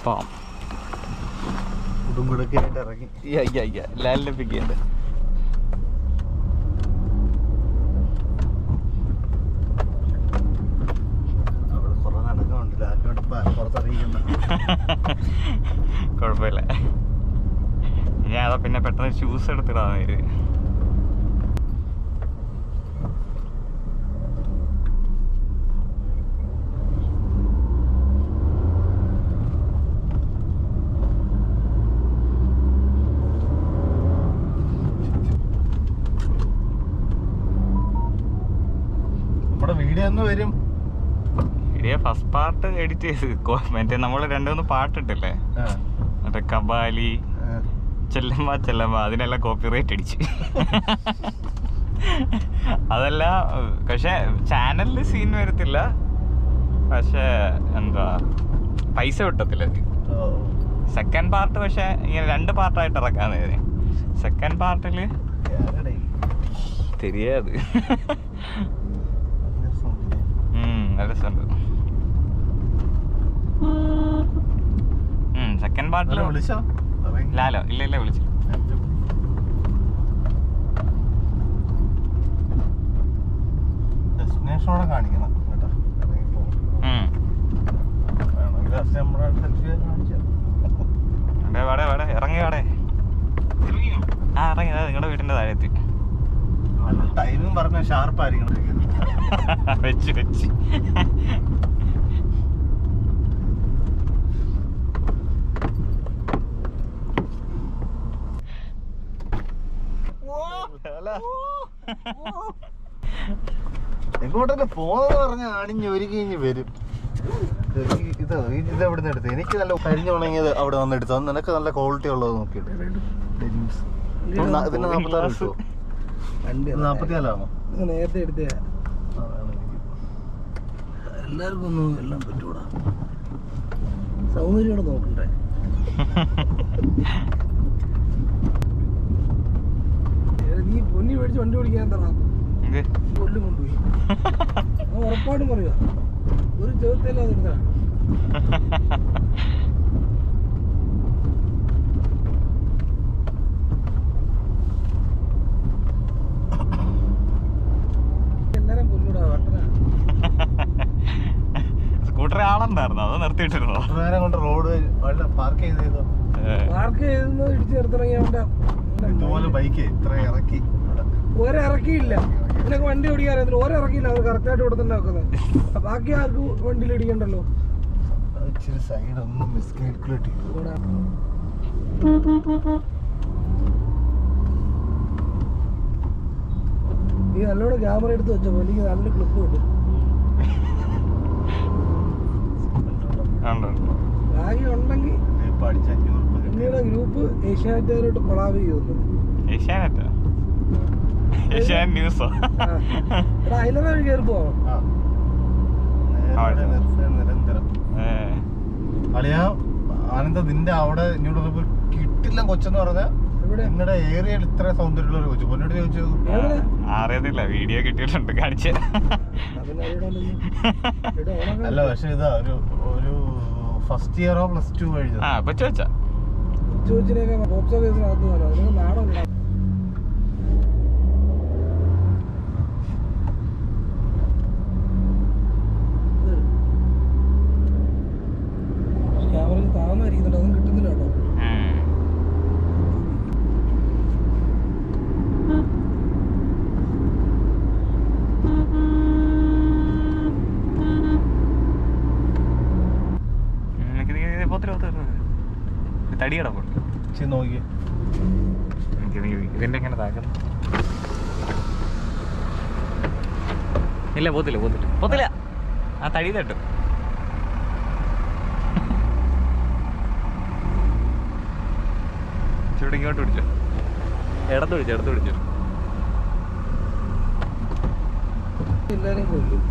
Palm ഇറങ്ങി ലാലിനെ പിക്ക് ചെയ്യണ്ടേ. കുഴപ്പമില്ല, ഞാൻ അതാ പിന്നെ പെട്ടെന്ന് ഷൂസ് എടുത്തിടാൻ വരും. വീഡിയോ ഫസ്റ്റ് പാർട്ട് എഡിറ്റ് ചെയ്ത് മറ്റേ നമ്മള് 2-3 പാട്ടിട്ടില്ലേ, മറ്റേ കബാലി ചെല്ലമ്മ അതിനെല്ലാം കോപ്പിറൈറ്റ് അടിച്ച്. അതല്ല പക്ഷെ ചാനലില് സീൻ വരത്തില്ല, പക്ഷെ എന്താ പൈസ കിട്ടത്തില്ല. സെക്കൻഡ് പാർട്ട് പക്ഷെ ഇങ്ങനെ 2 പാർട്ടായിട്ട് ഇറക്കാന്ന് കരുതി. സെക്കൻഡ് പാർട്ടില് தெரியாது. രസമുണ്ട്. സെക്കൻഡ് പാർട്ടില് ലാലോ ഇല്ല വിളിച്ചു. ഡെസ്റ്റിനേഷനോടെ കാണിക്കണം കേട്ടോ. ഇറങ്ങി വാടേ. ഇറങ്ങി നിങ്ങളുടെ വീടിന്റെ താഴെത്തി. ടൈമും പറഞ്ഞ ഷാർപ്പായിരിക്കണം. വെച്ച് എങ്ങോട്ടൊക്കെ പോന്നെന്ന് പറഞ്ഞ ആണിഞ്ഞൊരുക്കി വരും. ഇതെവിടെ നിന്ന് എടുത്ത്? എനിക്ക് നല്ല കരിഞ്ഞുണങ്ങിയത് അവിടെ വന്ന് എടുത്തത്. നിനക്ക് നല്ല ക്വാളിറ്റി ഉള്ളത് നോക്കിയിട്ട്. ഇതിന് 46 കിട്ടുമോ? 44ആണോ? നേരത്തെ എടുത്ത എല്ലാവർക്കും ഒന്നും എല്ലാം പറ്റൂടാ. സൗന്ദര്യോടെ നോക്കണ്ടേ. നീ പൊന്നി മേടിച്ച് വണ്ടി ഓടിക്കാൻ തറാ കൊല്ലും കൊണ്ടുപോയി. ഉറപ്പായിട്ടും പറയുക, ഒരു ചോദ്യത്തില്ലാതെ എടുത്താണ്. എല്ലാരും കൊല്ലൂടാ വട്ടന. സ്കൂട്ടർ ആളുണ്ടായിരുന്നു, അത് നിർത്തിയിട്ടിരുന്നോ? നേരം കൊണ്ട് റോഡ് പാർക്ക് ചെയ്തോ? പാർക്ക് ചെയ്തെന്ന് ഇടിച്ച് നിർത്തണമെങ്കിൽ ഇതുപോലെ ബൈക്ക് ഇത്ര ഇറക്കി ഒരിറക്കിയില്ല. നിനക്ക് വണ്ടി ഓടിക്കാൻ അറിയത്തില്ല, ഒരിറക്കിയില്ല. അത് കറക്റ്റായിട്ട് ഇവിടെ തന്നെ വെക്കുന്നത്. ബാക്കി ആർക്ക് വണ്ടിയിൽ ഇടിക്കണ്ടല്ലോ. ഇച്ചിരി സൈഡ് ഒന്നും മിസ്കാൽക്കുലേറ്റ് ചെയ്തു. നീ നല്ലോണം ക്യാമറ എടുത്ത് വെച്ചോ, എനിക്ക് നല്ല ക്ലിപ്പ് കിട്ടും. ബാഗി ഉണ്ടെങ്കിൽ നിങ്ങളുടെ ഗ്രൂപ്പ് ഏഷ്യാനെറ്റുകാരോട്ട് കൊളാബ് ചെയ്യുന്നു. എടാ അതിലൊക്കെ കയറി പോവാം. അളിയാ ആനന്ദ, നിന്റെ അവിടെ ഇങ്ങോട്ട് കിട്ടില്ല കൊച്ചെന്ന് പറഞ്ഞാൽ നിങ്ങളുടെ ഏരിയയിൽ ഇത്ര സൗന്ദര്യമുള്ള ഒരു കൊച്ചു. പൊന്നോട് ചോദിച്ചു അറിയത്തില്ല, വീഡിയോ കിട്ടിയിട്ടുണ്ട്, കാണിച്ചു. അല്ല പക്ഷെ ഇതാ ഒരു ഫസ്റ്റ് ഇയറോ +2 കഴിഞ്ഞത്. കൊച്ചിനെയൊക്കെ ബോക്സ് ഓഫീസിനകത്ത് പോകാനോ അതിനൊക്കെ നാടല്ല. ക്യാമറയിൽ താഴ്ന്നായിരിക്കുന്നുണ്ട്, അതൊന്നും കിട്ടുന്നില്ല കേട്ടോ. തടി കിടപ്പുണ്ട് നോക്കി ഇതിന്റെ എങ്ങനെ താക്കുന്നു? ഇല്ല, പോത്തില്ല. ആ തടി തട്ടും. ചൂട് ഇങ്ങോട്ട് പിടിച്ചോ, ഇടത്ത് പിടിച്ചോ. എല്ലാരും കൊല്ലും.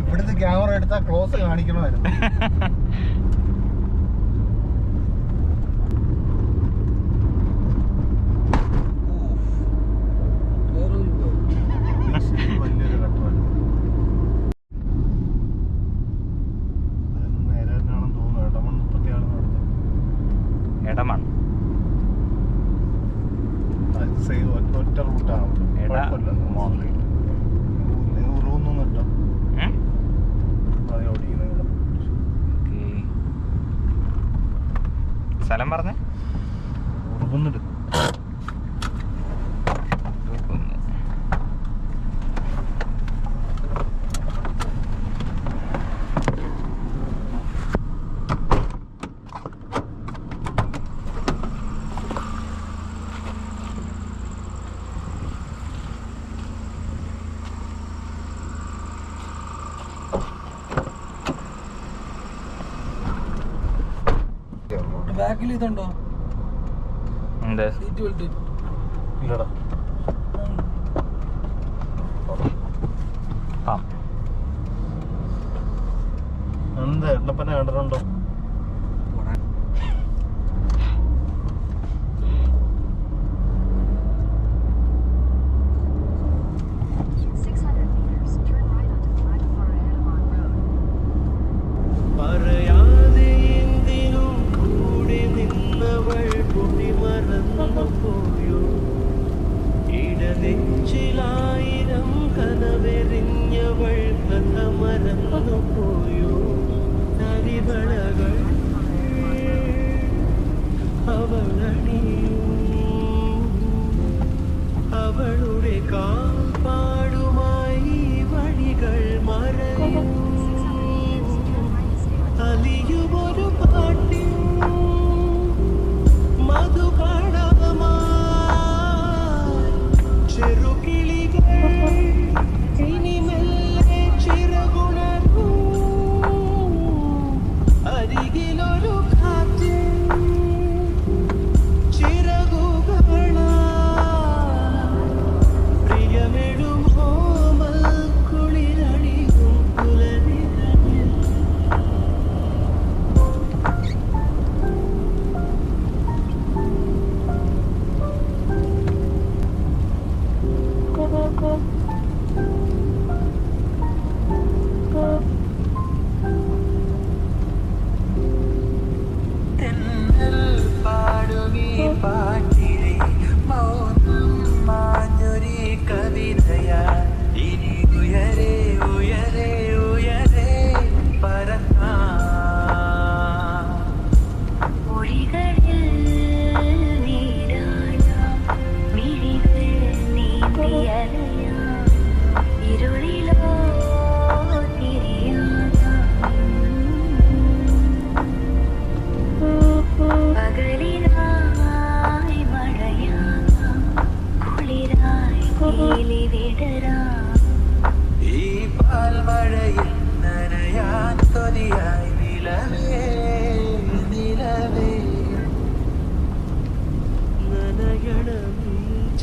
ഇവിടുത്തെ ക്യാമറ എടുത്താ ക്ലോസ് കാണിക്കണമായിരുന്നു. സ്ഥലം പറഞ്ഞ ഉറങ്ങുന്നുണ്ട്. ബാക്കിൽ ഇതുണ്ടോ? എന്ത് സീറ്റ് ബെൽറ്റ് ഇല്ലടാ. എന്താ എണ്ണപ്പനെ കണ്ടിട്ടുണ്ടോ? അവളുടെ കാൽപ്പാടുമായി വഴികൾ മറയും അലിയുമൊരു പാട്ടിൽ മധുകണമായി ചെറുകിളികൾ ഇനി മെല്ലെ ചിറകുണർന്നു അരികിലൊരു കാറ്റ് പാട്ടിലെ മൗനം മാഞ്ഞൊരു കവിതയാ ഇനി ഉയരെ ഉയരെ ഉയരെ പറക്കാം മൊഴികളിൽ നീരാടാം മിഴികൾ നീന്തിയലയാം ഇരുളിലോ തിരിയാതാം പകലിനായി മഴയാകാം കുളിരായി നീലി വിടരാം ഈ പാൽമഴയിൽ നനയാൻ കൊതിയായി നിലവേ നിലവേ നനയണം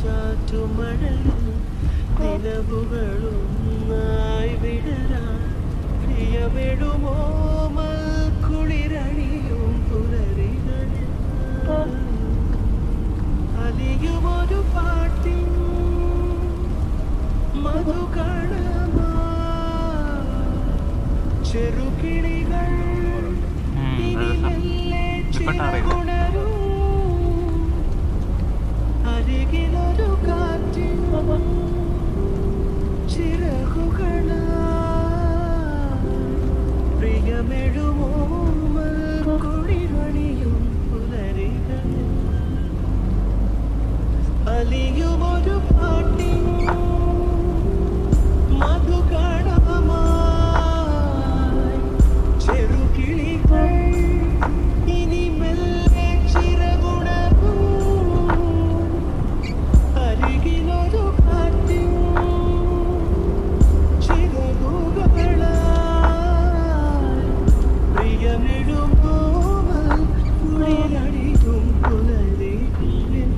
ചാറ്റുമഴയിൽ നിലവുകളൊന്നായി വിടരാൻ പ്രിയമിടുമോ കുളിരണിയും പുലരികളിൽ അലിയുമൊരു പാട്ടിൽ മധുകണമായി ചെറുകിളികൾ ഇനി മെല്ലെ ചിറകുണരും അരികിലൊരു കാറ്റ് ചിറകുകളായി പ്രിയമെഴുമോ കുളിരണിയും പുലരികളിൽ അലിയുമൊരു പാട്ടിൽ മധുകണമായി ചെറുകിളികൾ ഇനി മെല്ലെ ചിറകുണരും അരികിലൊരു കാറ്റ് ചിറകുകളായി പ്രിയമിടുമോ കുളിരണിയും പുലരികളിൽ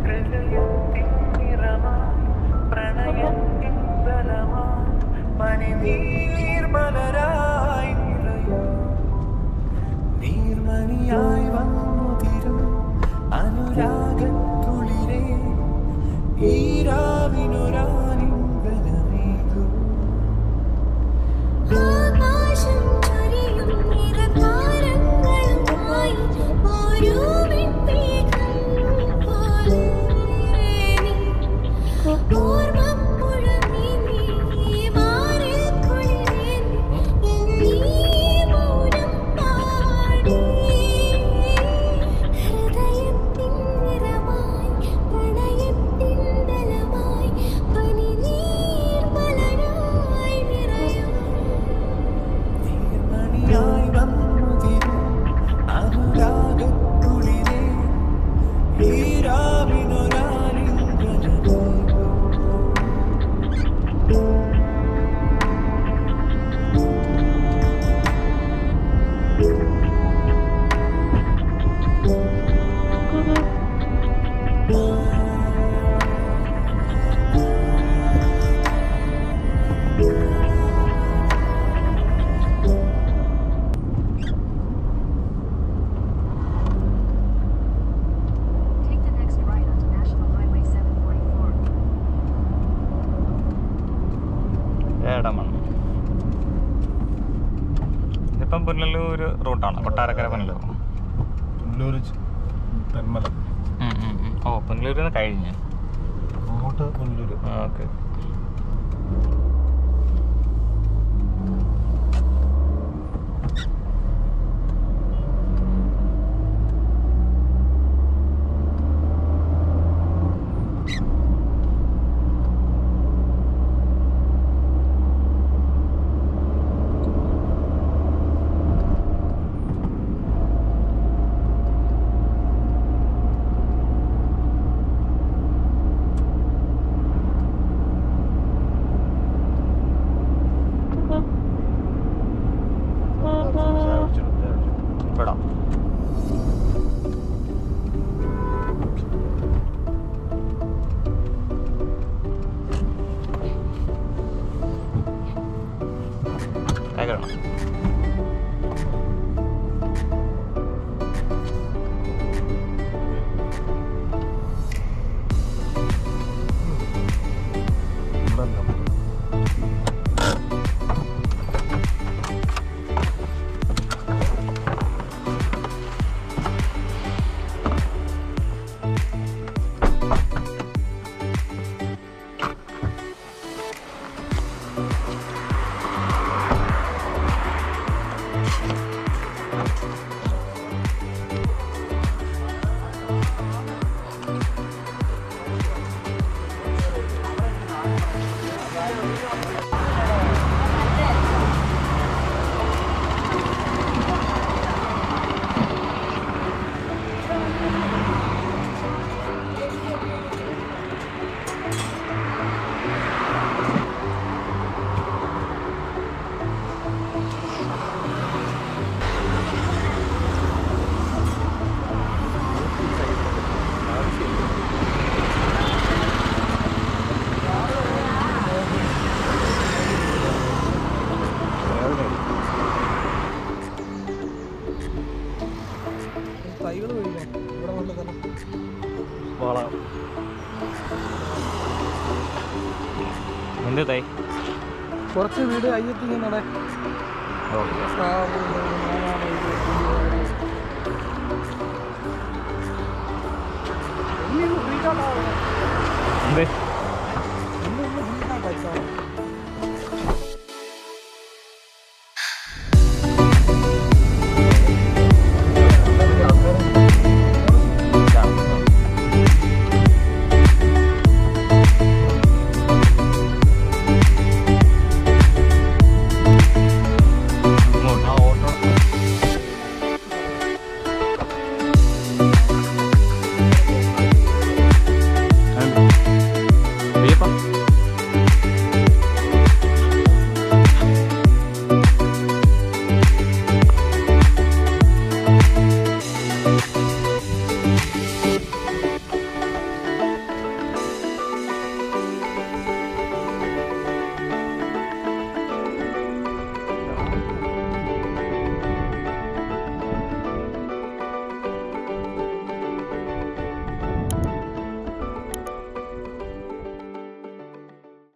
ഹൃദയത്തിൻ നിറമായി പ്രണയത്തിൻ ബലമായി പനിനീർമലരായി നിറയും നീർമണിയായി വന്നുതിരും അനുരാഗത്തുളിരേ ഈരാവിനൊരാലിംഗനം Take the next right onto National Highway 744. ഏടമാണ് ഇതിപ്പം പുനലൂർ റൂട്ടാണ്, കൊട്ടാരക്കര പുനലൂർ. പുനലൂർ തെന്മല. ഓ പുനലൂരിൽ നിന്ന് കഴിഞ്ഞ് അങ്ങോട്ട് പുനലൂർ. ഓക്കെ. വിടാം. കേൾക്കണം. തൈകൾ വഴിയില്ലേ ഇവിടെ വന്ന് തന്നെ വളം. എന്ത് തൈ? കുറച്ച് വീട് അയ്യത്തിങ്ങനെ നട എന്ത്